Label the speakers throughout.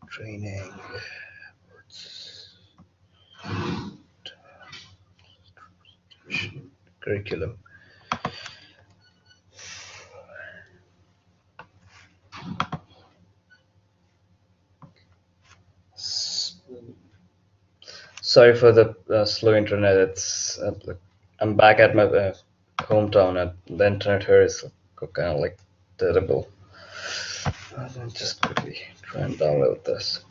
Speaker 1: training curriculum. Sorry for the slow internet. It's I'm back at my hometown, and the internet here is kind of like terrible. I'll just quickly try and download this.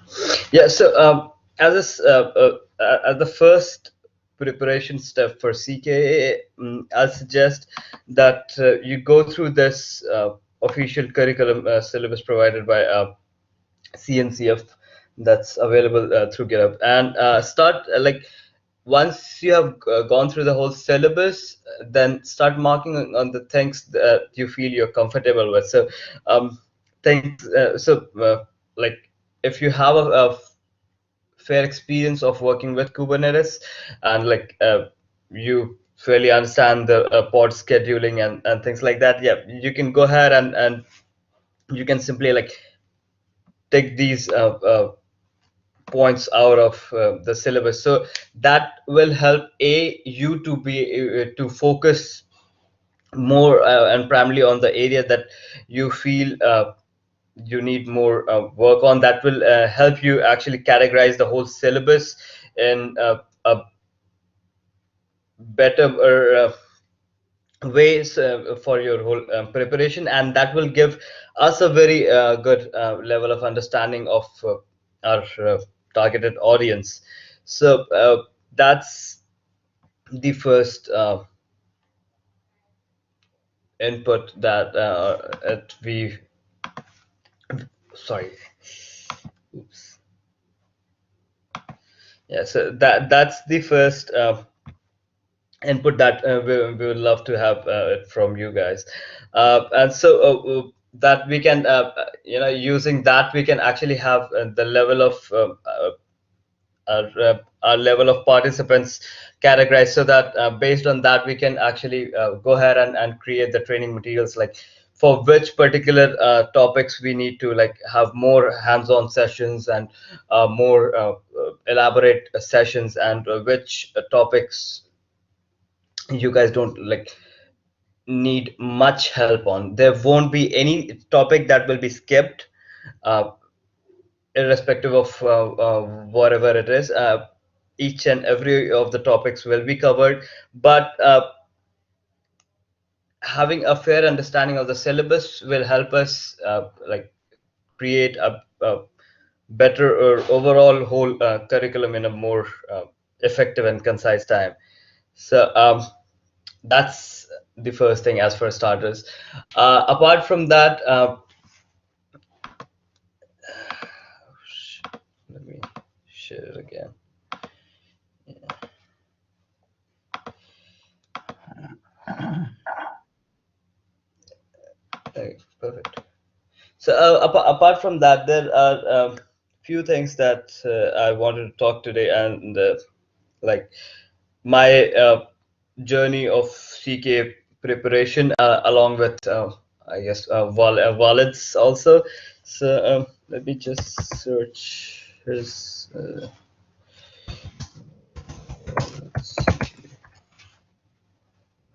Speaker 1: Yeah. So as the first preparation step for CKA, I'll suggest that you go through this official curriculum syllabus provided by CNCF that's available through GitHub, and start once you have gone through the whole syllabus, then start marking on the things that you feel you're comfortable with. So things like if you have a fair experience of working with Kubernetes, and you fairly understand the pod scheduling and things like that, yeah, you can go ahead and you can simply take these points out of the syllabus. So that will help you to be to focus more and primarily on the area that you feel you need more work on. That will help you actually categorize the whole syllabus in a better ways for your whole preparation, and that will give us a very good level of understanding of our targeted audience. So that's the first input that we sorry oops yeah, so that's the first input that we would love to have from you guys, and so that we can using that we can actually have the level of our level of participants categorized, so that based on that we can actually go ahead and create the training materials, like for which particular topics we need to have more hands-on sessions and more elaborate sessions, and which topics you guys don't need much help on. There won't be any topic that will be skipped, uh, irrespective of whatever it is. Each and every of the topics will be covered, but having a fair understanding of the syllabus will help us create a better or overall whole curriculum in a more effective and concise time. So that's the first thing as for starters. Apart from that, let me share it again. Okay, perfect. So apart from that, there are few things that I wanted to talk today, and like my journey of CK preparation, along with I guess wallets also. So let me just search his.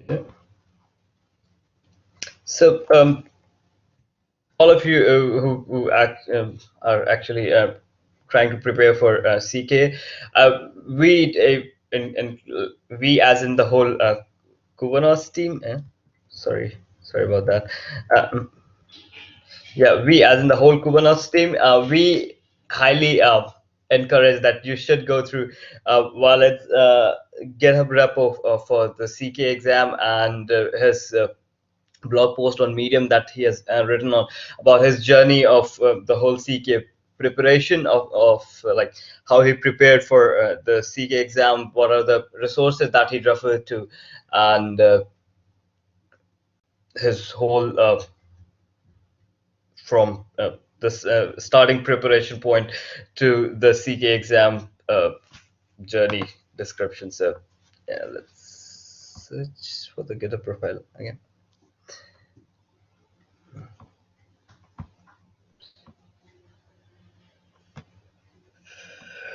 Speaker 1: Yeah. So all of you are actually trying to prepare for CK, we as in the whole Kubernetes team. Sorry about that. Uh, yeah, we as in the whole Kubernetes team, we highly encourage that you should go through Wallet's GitHub repo for the CK exam, and his blog post on Medium that he has written on about his journey of the whole CK preparation of how he prepared for the CK exam, what are the resources that he referred to, and his whole from this starting preparation point to the CK exam journey description. So yeah, let's search for the GitHub profile again.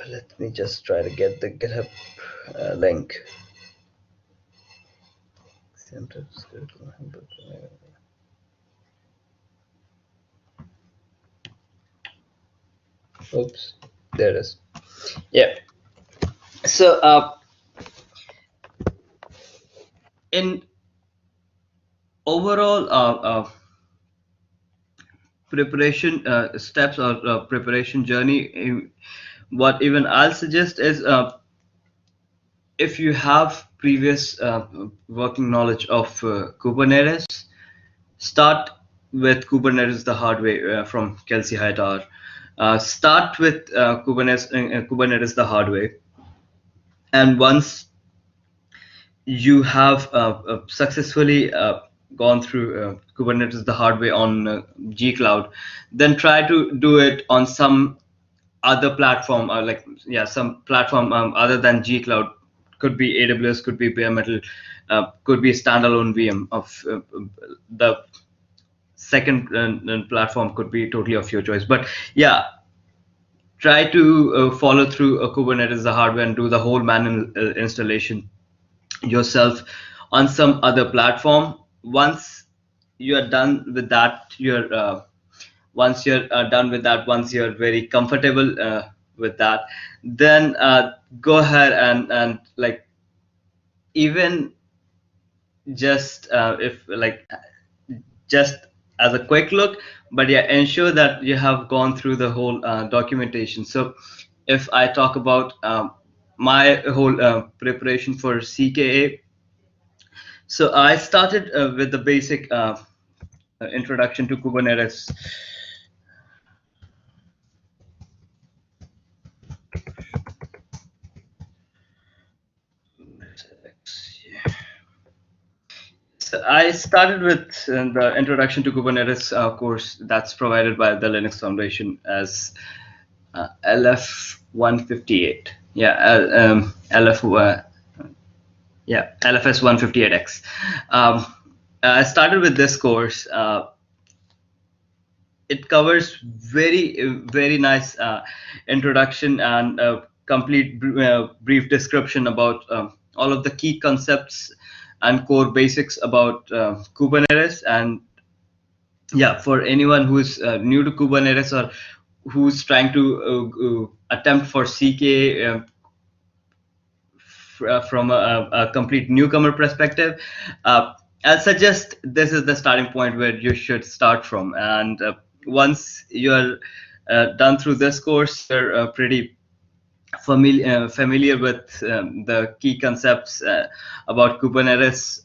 Speaker 1: Let me just try to get the GitHub link. Oops, there it is. Yeah. So in overall preparation steps or preparation journey, what even I'll suggest is if you have previous working knowledge of Kubernetes, start with Kubernetes the hard way from Kelsey Hightower. Start with Kubernetes the hard way, and once you have successfully gone through Kubernetes the hard way on G-Cloud, then try to do it on some other platform, some platform other than G-Cloud. Could be AWS, could be bare metal, could be a standalone VM of the second platform, could be totally of your choice. But yeah, try to follow through Kubernetes the hardware and do the whole manual installation yourself on some other platform. Once you are done with that, once you're very comfortable with that, then go ahead and like even just if like just as a quick look, but yeah, ensure that you have gone through the whole documentation. So if I talk about my whole preparation for CKA, so I started with the basic introduction to Kubernetes. So I started with the introduction to Kubernetes course that's provided by the Linux Foundation as LF 158. Yeah, LFS 158X. I started with this course. It covers very nice introduction and complete brief description about all of the key concepts and core basics about Kubernetes. And yeah, for anyone who's new to Kubernetes or who's trying to attempt for CKA from a complete newcomer perspective, I'll suggest this is the starting point where you should start from. And once you're done through this course, you're pretty familiar with the key concepts about Kubernetes,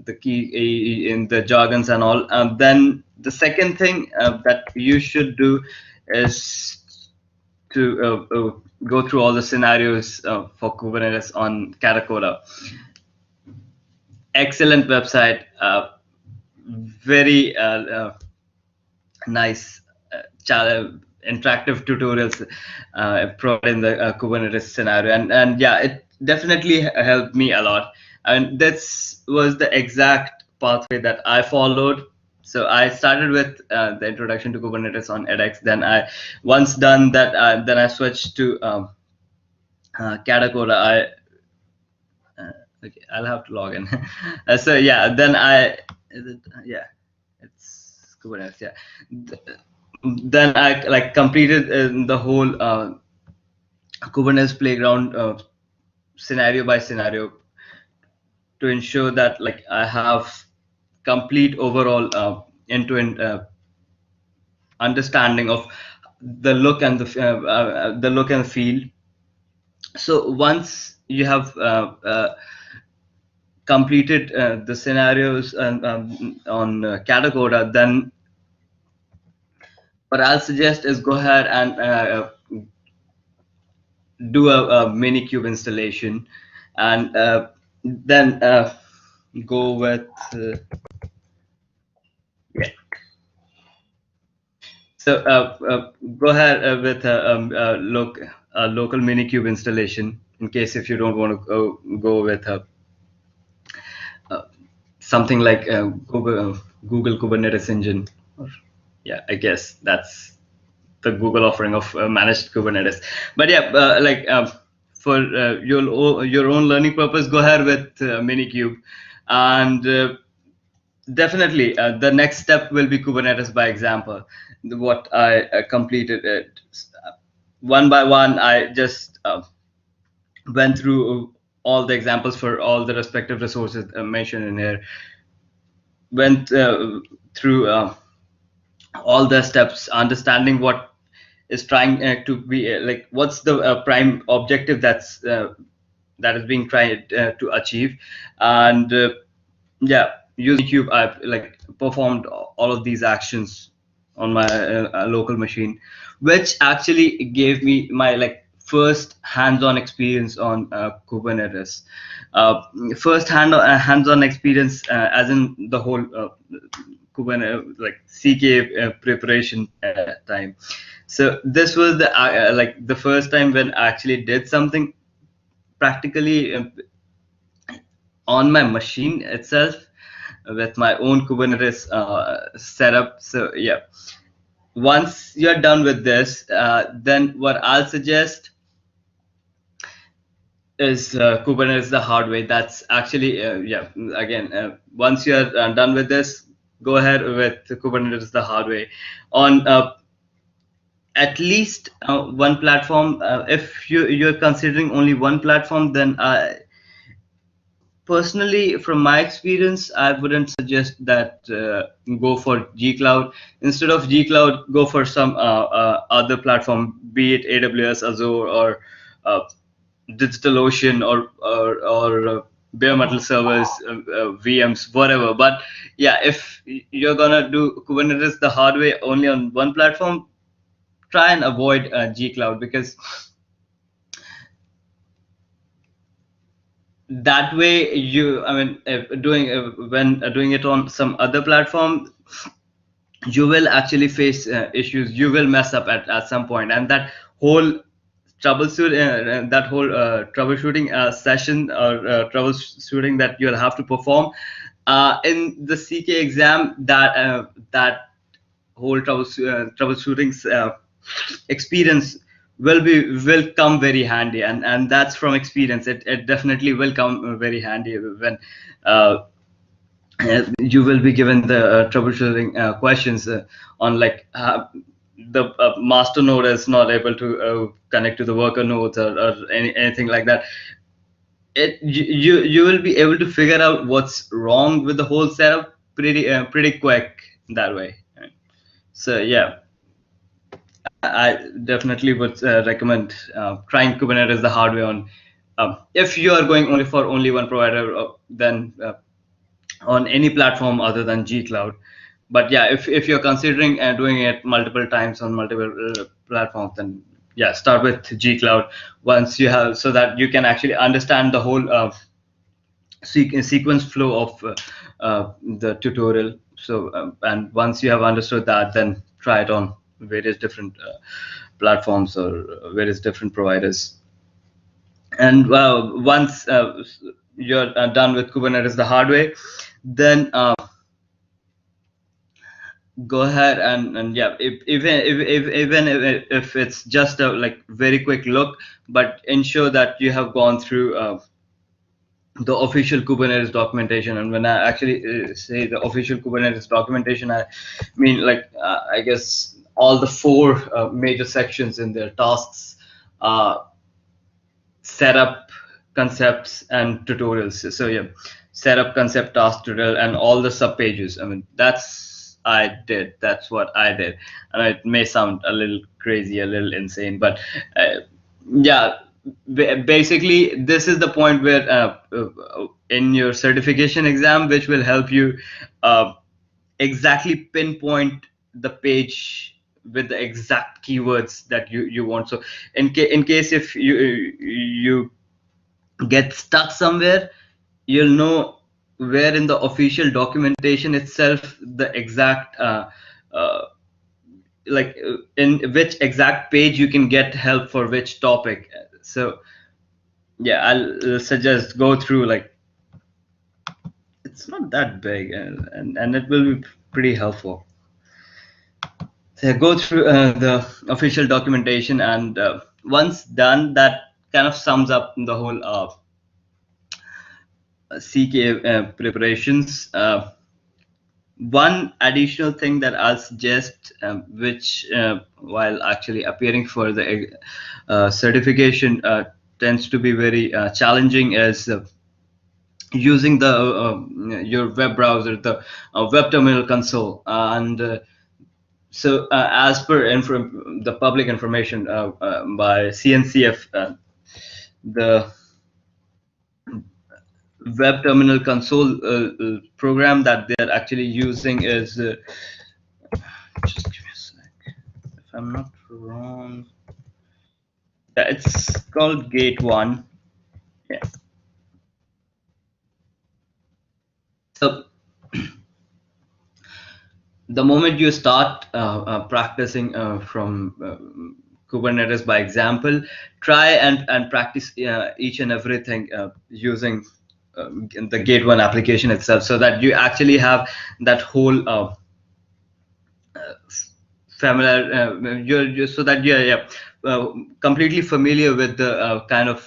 Speaker 1: the key in the jargons and all. Then the second thing that you should do is to go through all the scenarios for Kubernetes on Katacoda. Excellent website, very nice interactive tutorials providing the Kubernetes scenario, and yeah, it definitely helped me a lot. And this was the exact pathway that I followed. So I started with the introduction to Kubernetes on edX. Then I, once done that, then I switched to Katacoda. Okay, I'll have to log in. So yeah, then it's Kubernetes. Yeah, then I like completed the whole Kubernetes playground scenario by scenario to ensure that like I have complete overall end-to-end understanding of the look and the look and feel. So once you have completed the scenarios on Katacoda, then what I'll suggest is go ahead and do a Minikube installation, and then go with yeah. So go ahead with a local Minikube installation in case if you don't want to go with something like Google Kubernetes engine. Or, yeah, I guess that's the Google offering of managed Kubernetes. But yeah, for your own learning purpose, go ahead with Minikube, and definitely the next step will be Kubernetes by example. What I completed it one by one. I just went through all the examples for all the respective resources mentioned in here. Went through all the steps, understanding what is trying to be like what's the prime objective that is being tried to achieve, and yeah, using Cube, I like performed all of these actions on my local machine, which actually gave me my like first hands-on experience on Kubernetes. Uh, First hands-on experience, as in the whole Kubernetes like CKA preparation time. So this was the like the first time when I actually did something practically on my machine itself with my own Kubernetes setup. So yeah, once you're done with this, then what I'll suggest is Kubernetes the hard way. That's actually yeah. Again, once you're done with this, go ahead with Kubernetes the hard way on at least one platform. If you're considering only one platform, then personally, from my experience, I wouldn't suggest that go for G Cloud. Instead of G Cloud, go for some other platform, be it AWS, Azure, or DigitalOcean, or bare metal servers, VMs, whatever. But yeah, if you're gonna do Kubernetes the hard way only on one platform, try and avoid G Cloud, because that way I mean, if doing when doing it on some other platform, you will actually face issues. You will mess up at some point, and that whole troubleshooting session or troubleshooting that you'll have to perform in the CK exam, that whole troubleshooting experience will come very handy, and that's from experience. It definitely will come very handy when you will be given the troubleshooting questions on like the master node is not able to connect to the worker nodes, or anything like that. You will be able to figure out what's wrong with the whole setup pretty quick that way. So yeah, I definitely would recommend trying Kubernetes the hard way on. If you are going only for only one provider, then on any platform other than G Cloud. But yeah, if you're considering doing it multiple times on multiple platforms, then yeah, start with G Cloud once you have, so that you can actually understand the whole sequence flow of the tutorial. So and once you have understood that, then try it on various different platforms or various different providers. And once you're done with Kubernetes the hard way, then go ahead and yeah, even if it's just a like very quick look, but ensure that you have gone through the official Kubernetes documentation. And when I actually say the official Kubernetes documentation, I mean like I guess all the four major sections in their tasks, setup, concepts, and tutorials. So yeah, setup, concept, task, tutorial, and all the sub pages. I mean, that's what I did. And it may sound a little crazy, a little insane, but yeah, basically this is the point where in your certification exam, which will help you exactly pinpoint the page with the exact keywords that you want. So in case if you get stuck somewhere, you'll know where in the official documentation itself the exact uh, in which exact page you can get help for which topic. So yeah, I'll suggest go through, like, it's not that big, and it will be pretty helpful. go through the official documentation, and once done, that kind of sums up the whole CKA preparations. One additional thing that I'll suggest, which while actually appearing for the certification tends to be very challenging, is using the your web browser, the web terminal console, and so as per the public information by CNCF, the web terminal console program that they're actually using is just give me a sec, if I'm not wrong. Yeah, it's called Gate One. Yeah. So the moment you start practicing from Kubernetes by example, try and practice each and everything using the Gate One application itself, so that you actually have that whole familiar, you're so that you're completely familiar with the kind of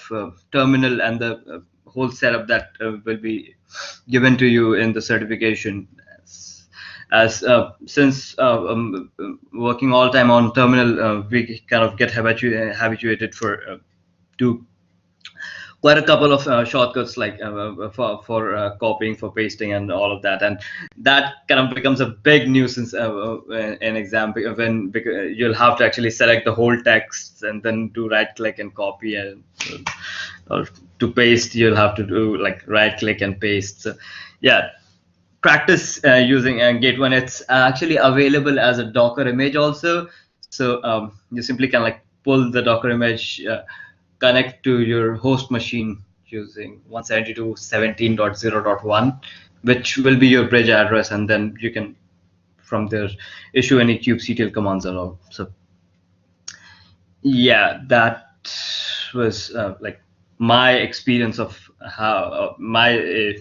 Speaker 1: terminal and the whole setup that will be given to you in the certification. As since working all time on terminal, we kind of get habituated for to quite a couple of shortcuts, like for copying, for pasting, and all of that, and that kind of becomes a big nuisance in exam, when because you'll have to actually select the whole text and then do right click and copy, and or to paste you'll have to do like right click and paste. So yeah, practice using Gate One. It's actually available as a Docker image also. So you simply can like pull the Docker image, connect to your host machine using 172.17.0.1, which will be your bridge address, and then you can from there issue any kubectl commands and all. So yeah, that was like my experience of how my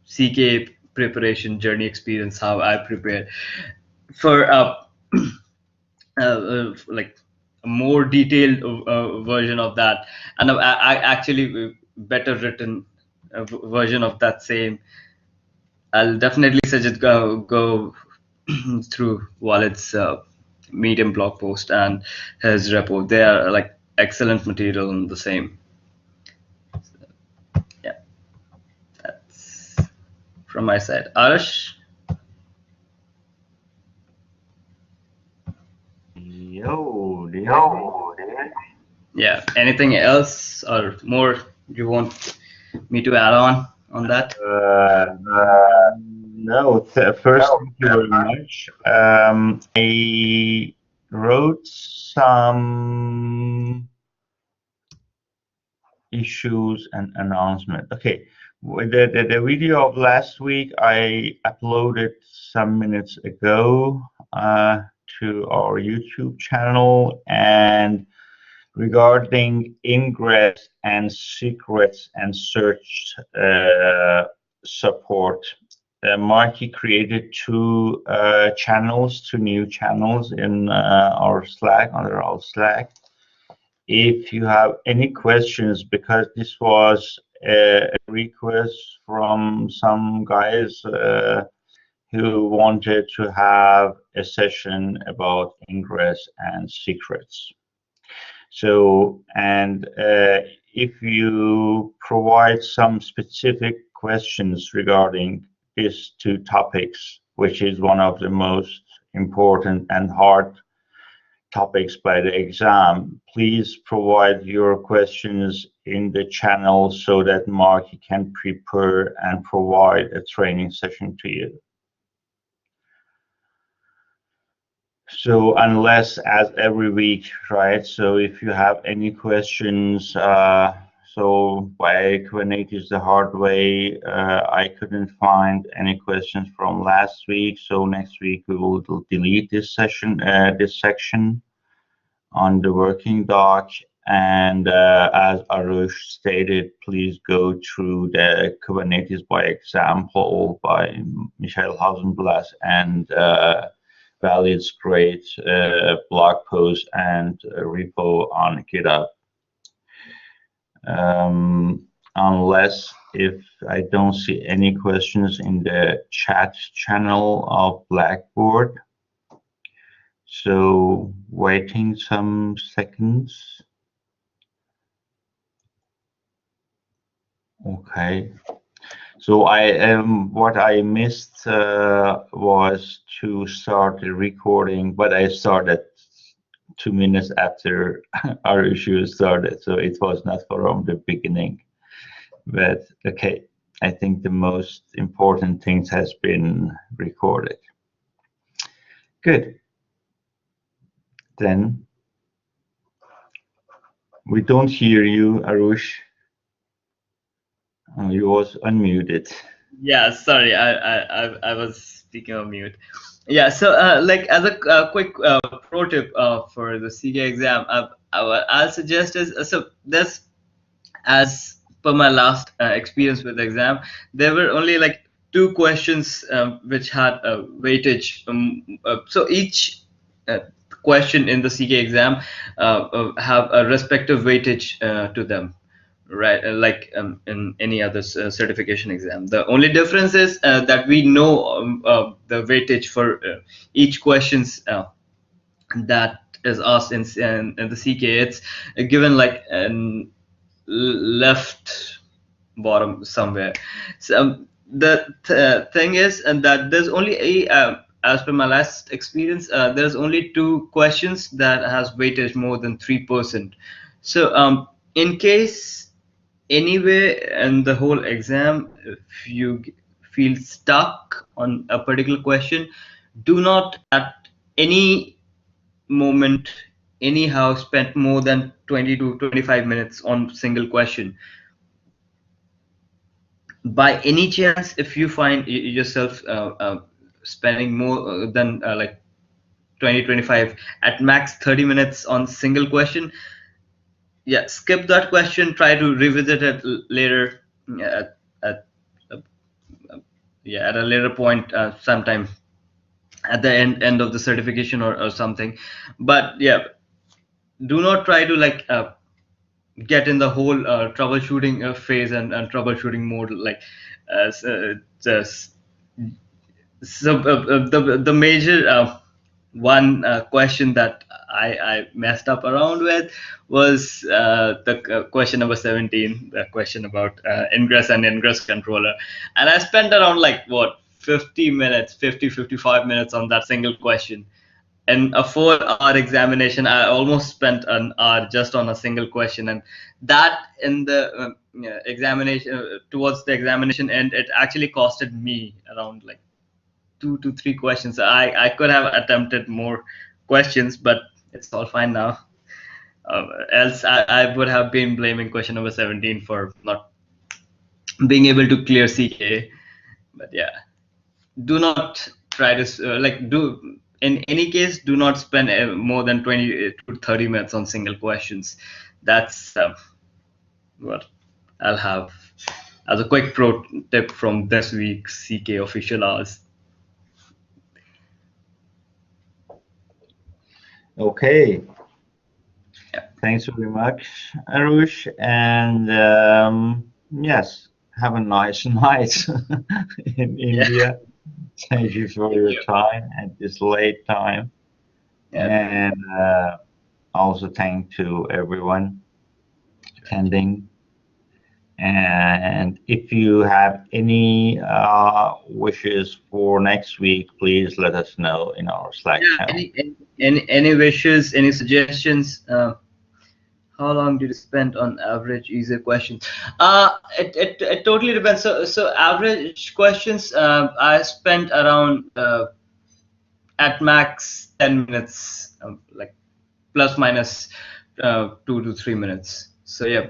Speaker 1: CK preparation journey experience, how I prepare for like a more detailed version of that, and I actually better written version of that same. I'll definitely suggest go through Wallet's Medium blog post and his repo. They are like excellent material on the same. Yeah, that's from my side. Arush?
Speaker 2: Yo, dude.
Speaker 1: Yeah, anything else or more you want me to add on that?
Speaker 2: No, first, thank you very much. I wrote some issues and announcement. Okay, the video of last week I uploaded some minutes ago to our YouTube channel, and regarding ingress and secrets and search support. Marky created two new channels in our Slack, under our Slack. If you have any questions, because this was a request from some guys who wanted to have a session about ingress and secrets. So, and if you provide some specific questions regarding these two topics, which is one of the most important and hard topics by the exam, please provide your questions in the channel so that Marky can prepare and provide a training session to you. So unless as every week, right? So if you have any questions, so by Kubernetes the hard way, I couldn't find any questions from last week. So next week we will delete this session, this section on the working doc. And as Arush stated, please go through the Kubernetes by example by Michael Hausenblas and values great blog post and repo on GitHub. Unless if I don't see any questions in the chat channel of Blackboard. So waiting some seconds. Okay. So what I missed was to start the recording, but I started 2 minutes after our issue started, so it was not from the beginning. But okay, I think the most important things has been recorded. Good. Then we don't hear you, Arush. You was unmuted.
Speaker 1: Yeah, sorry, I was speaking on mute. Yeah, so like as a quick pro tip for the CKA exam, I'll suggest is so there's, as per my last experience with the exam, there were only like two questions which had a weightage. So each question in the CK exam have a respective weightage to them, right? Like in any other certification exam. The only difference is that we know the weightage for each questions that is asked in the CK. It's given like left bottom somewhere. So the thing is, and that there's only as per my last experience, there's only two questions that has weightage more than 3%. So in case anywhere in the whole exam, if you feel stuck on a particular question, do not at any moment anyhow spend more than 20 to 25 minutes on single question. By any chance, if you find yourself spending more than like 20-25, at max 30 minutes on single question, yeah, skip that question, try to revisit it later at yeah, at a later point, sometime at the end of the certification or something. But yeah, do not try to like get in the whole troubleshooting phase and troubleshooting mode, like just so the major one question that I messed up around with was the question number 17, the question about ingress and ingress controller, and I spent around like what 50 minutes, 55 minutes on that single question. In a 4-hour examination, I almost spent an hour just on a single question, and that in the yeah, examination towards the examination end, it actually costed me around like 2 to 3 questions. I could have attempted more questions, but it's all fine now. Else I would have been blaming question number 17 for not being able to clear CKA. But yeah, do not try to like do in any case, do not spend more than 20 to 30 minutes on single questions. That's what I'll have as a quick pro tip from this week's CK official hours.
Speaker 2: Okay.
Speaker 1: Yeah.
Speaker 2: Thanks very much, Arush. And yes, have a nice night in India. Thank you for your time at this late time.
Speaker 1: Yeah.
Speaker 2: And also thank to everyone attending. And if you have any wishes for next week, please let us know in our Slack channel.
Speaker 1: Any wishes, any suggestions? How long did you spend on average easier questions? It totally depends. So average questions, I spent around at max 10 minutes, like plus minus 2 to 3 minutes. So yeah,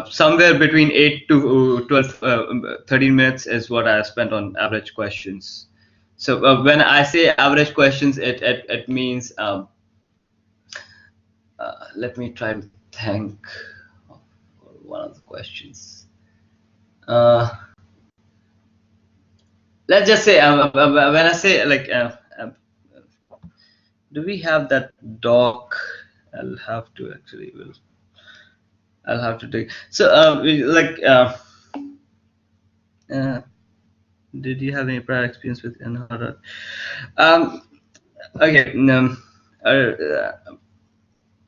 Speaker 1: somewhere between 8 to 12, 13 minutes is what I spent on average questions. So when I say average questions, it means let me try to think of one of the questions. Let's just say when I say like Do we have that doc? I'll have to actually. I'll have to take. So, uh, did you have any prior experience with NHR? Um, okay. Uh,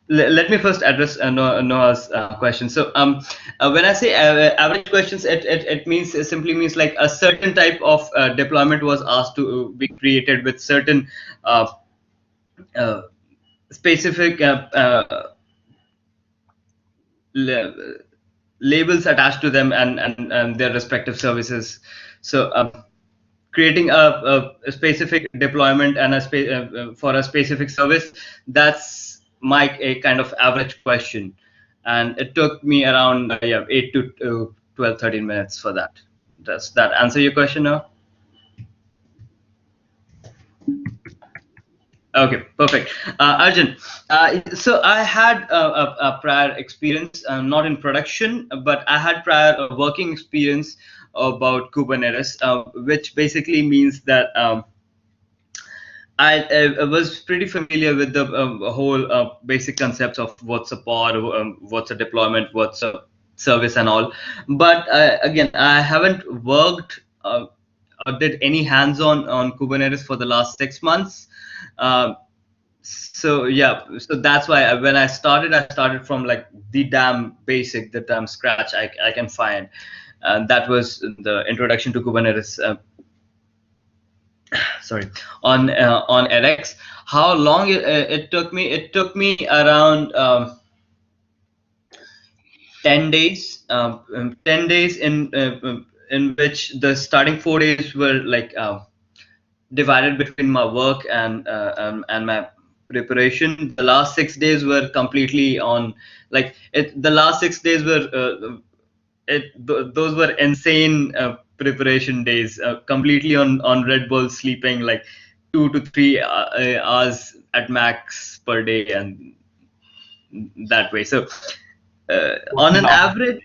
Speaker 1: Let me first address Noah's question. So, when I say average questions, it means it simply means like a certain type of deployment was asked to be created with certain uh, uh, specific la- labels attached to them and their respective services. So, creating a specific deployment and for a specific service, that's my a kind of average question, and it took me around 8 to 12 13 minutes for that. Does that answer your question now? Okay, perfect. Arjun, so I had a prior experience, not in production, but I had prior working experience about Kubernetes, which basically means that I was pretty familiar with the whole basic concepts of what's a pod, what's a deployment, what's a service, and all. But again, I haven't worked or did any hands-on on Kubernetes for the last 6 months. So yeah, so that's why when I started from like the damn basic, the damn scratch I can find, and that was the introduction to Kubernetes. Sorry, on edX. How long it took me? It took me around 10 days. 10 days in which the starting 4 days were like divided between my work and my preparation. The last 6 days were completely on like it. The last 6 days were those were insane preparation days, completely on Red Bull, sleeping like 2 to 3 hours at max per day, and that way. So, on
Speaker 2: 14
Speaker 1: an
Speaker 2: hours,
Speaker 1: average,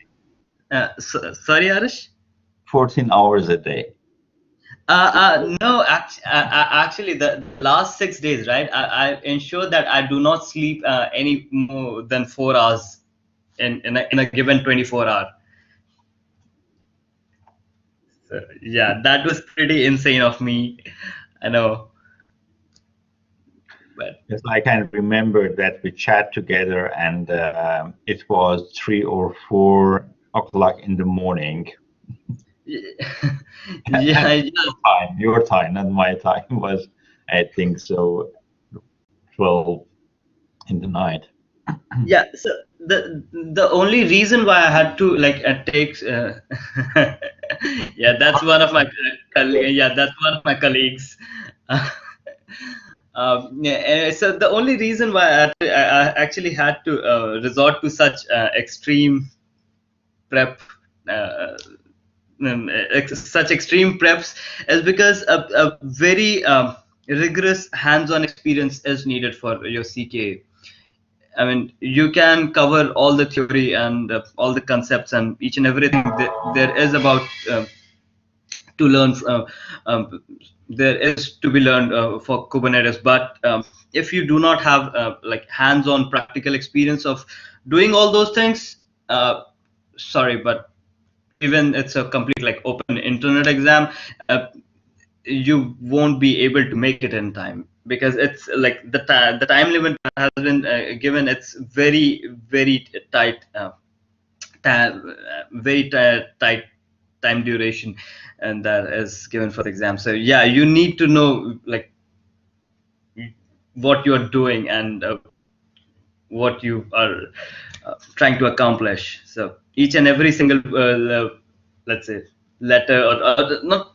Speaker 1: sorry, Arush.
Speaker 2: 14 hours a day.
Speaker 1: No, actually, the last 6 days, right? I ensure that I do not sleep any more than 4 hours in a given 24 hour. So, yeah, that was pretty insane of me. I know, but
Speaker 2: Yes, I can remember that we chat together, and it was 3 or 4 o'clock in the morning.
Speaker 1: yeah,
Speaker 2: And
Speaker 1: yeah,
Speaker 2: your time, not my time, was, I think so, 12 in the night.
Speaker 1: yeah. So the only reason why I had to like take yeah, that's one of my yeah, that's one of my colleagues. Yeah, so the only reason why I actually had to resort to such extreme prep, uh, such extreme preps, is because a very rigorous hands-on experience is needed for your CKA. I mean, you can cover all the theory and all the concepts and each and everything there is about to learn. There is to be learned for Kubernetes, but if you do not have like hands-on practical experience of doing all those things, sorry, but even it's a complete like open internet exam, uh, you won't be able to make it in time because it's like the time limit has been given. It's very tight, tight time duration, and that is given for the exam. So yeah, you need to know like what you're doing and what you are trying to accomplish. So each and every single, let's say, letter or not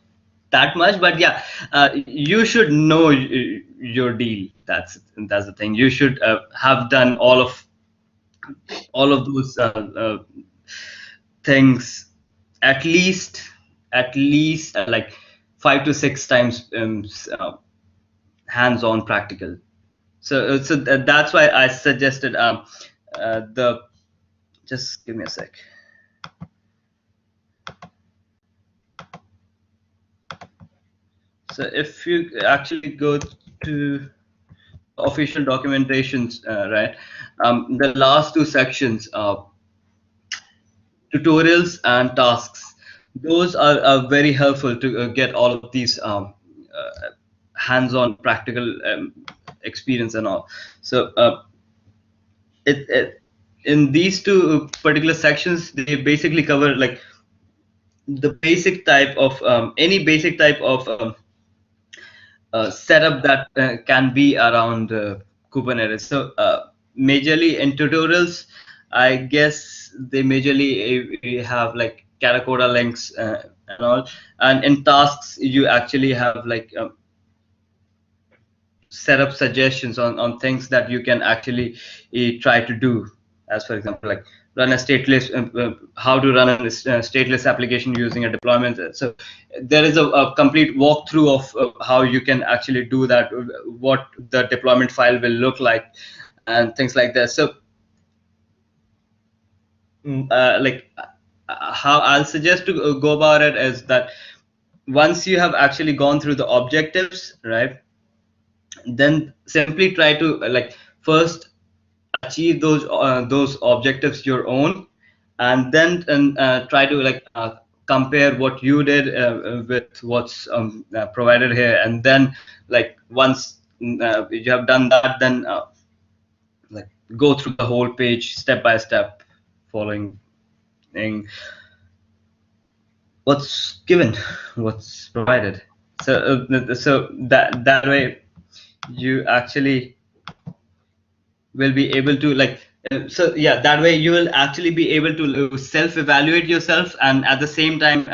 Speaker 1: that much, but yeah, you should know your deal. That's the thing. You should have done all of those things at least like 5 to 6 times hands-on practical. So that's why I suggested the just give me a sec. So if you actually go to official documentations, right? The last two sections, tutorials and tasks, those are very helpful to get all of these hands-on practical experience and all. So in these two particular sections, they basically cover like the basic type of any basic type of setup that can be around Kubernetes. So majorly in tutorials, I guess they majorly have like Karakoda links and all, and in tasks you actually have like set up suggestions on things that you can actually try to do, as for example like run a stateless how to run a stateless application using a deployment. So there is a complete walkthrough of how you can actually do that, what the deployment file will look like and things like that. So like how I'll suggest to go about it is that once you have actually gone through the objectives, right, then simply try to like first achieve those objectives your own, and then try to like compare what you did with what's provided here, and then like once you have done that, then like go through the whole page step by step, following what's given, what's provided. So so that way you actually will be able to like so yeah, that way you will actually be able to self-evaluate yourself, and at the same time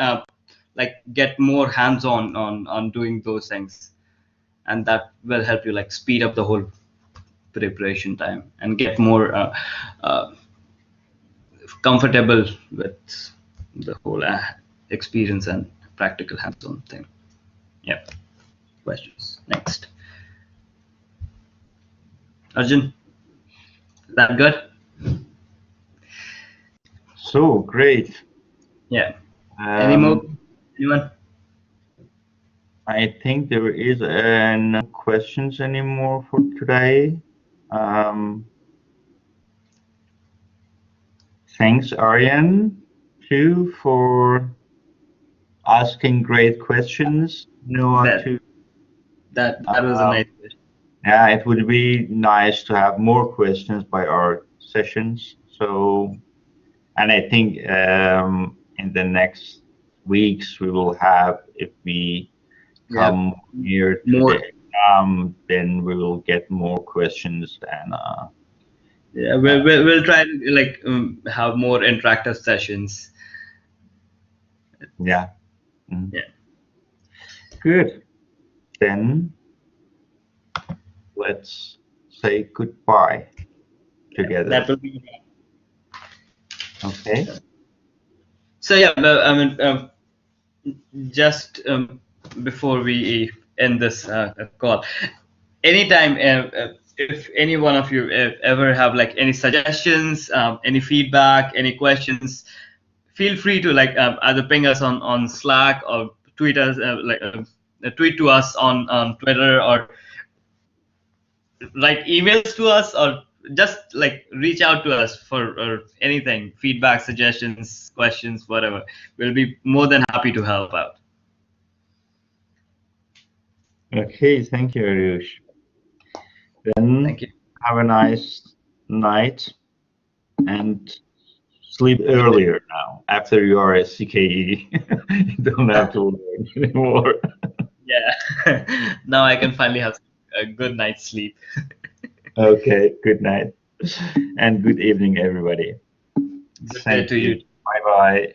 Speaker 1: like get more hands-on on doing those things, and that will help you like speed up the whole preparation time and get more uh, comfortable with the whole experience and practical hands-on thing. Yeah. Questions next? Arjun, is that good?
Speaker 2: So great.
Speaker 1: Yeah. Any more? Anyone?
Speaker 2: I think there is no questions anymore for today. Thanks, Aryan, too, for asking great questions. Noah,
Speaker 1: That
Speaker 2: too.
Speaker 1: that was a nice question.
Speaker 2: Yeah, it would be nice to have more questions by our sessions. So, and I think in the next weeks we will have, if we
Speaker 1: Yeah.
Speaker 2: come near to
Speaker 1: More.
Speaker 2: the exam, then we will get more questions and
Speaker 1: Yeah, we'll try to like have more interactive sessions.
Speaker 2: yeah. Mm.
Speaker 1: Yeah.
Speaker 2: Good. Then let's say goodbye together.
Speaker 1: That will be.
Speaker 2: Okay.
Speaker 1: So yeah, I mean, just before we end this call, anytime if any one of you ever have like any suggestions, any feedback, any questions, feel free to like either ping us on Slack or tweet us tweet to us on Twitter, or write emails to us, or just like reach out to us for anything, feedback, suggestions, questions, whatever. We'll be more than happy to help out.
Speaker 2: Okay, thank you, Arush. Then
Speaker 1: Thank you.
Speaker 2: have a nice night and sleep earlier now. After you are a CKE, you don't have to learn anymore.
Speaker 1: Yeah. Now I can finally have a good night's sleep.
Speaker 2: Okay, good night and good evening, everybody.
Speaker 1: Good day
Speaker 2: Thank
Speaker 1: to you.
Speaker 2: you. Bye bye.